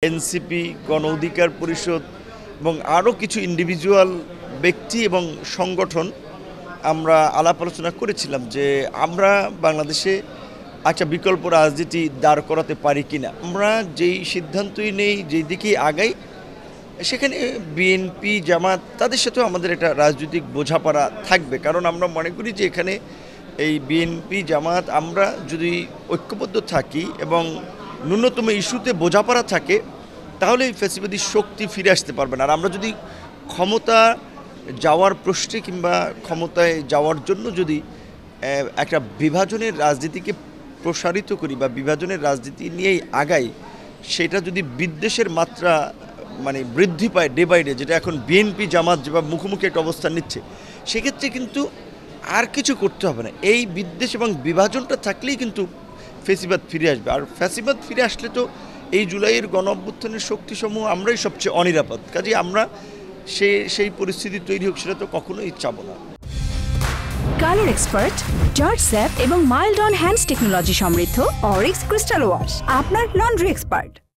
NCP, গণ অধিকার পরিষদ এবং আরও কিছু ইন্ডিভিজুয়াল ব্যক্তি এবং সংগঠন আমরা আলাপ আলোচনা করেছিলাম যে আমরা বাংলাদেশে একটা বিকল্প রাজনীতি দাঁড় করাতে পারি কিনা। আমরা যেই সিদ্ধান্তই নেই, যেই দিকেই আগাই, সেখানে বিএনপি, জামাত তাদের সাথেও আমাদের একটা রাজনৈতিক বোঝাপড়া থাকবে। কারণ আমরা মনে করি যে এখানে এই বিএনপি, জামাত আমরা যদি ঐক্যবদ্ধ থাকি এবং ন্যূনতম ইস্যুতে বোঝাপড়া থাকে, তাহলে এই ফ্যাসিবাদী শক্তি ফিরে আসতে পারবে না। আর আমরা যদি ক্ষমতা যাওয়ার প্রশ্নে কিংবা ক্ষমতায় যাওয়ার জন্য যদি একটা বিভাজনের রাজনীতিকে প্রসারিত করি বা বিভাজনের রাজনীতি নিয়েই আগাই, সেটা যদি বিদ্বেষের মাত্রা বৃদ্ধি পায় ডে বাই ডে, যেটা এখন বিএনপি, জামাত যেভাবে মুখোমুখি একটা অবস্থান নিচ্ছে, সেক্ষেত্রে কিন্তু আর কিছু করতে হবে না। এই বিদ্বেষ এবং বিভাজনটা থাকলেই কিন্তু ফ্যাসিবাদ ফিরে আসবে। আর ফ্যাসিবাদ ফিরে আসলে তো এই জুলাইয়ের গণ অভ্যুত্থানের শক্তিসমূহ আমরাই সবচেয়ে অনিরাপদ। কাজেই আমরা সেই পরিস্থিতি তৈরি হোক, সেটা তো কখনোই চাবো না। কালার এক্সপার্ট, জর্জ স্যাপ এবং মাইল্ড অন হ্যান্ডস টেকনোলজি সমৃদ্ধ অরিক্স ক্রিস্টাল ওয়াশ আপনার লন্ড্রি এক্সপার্ট।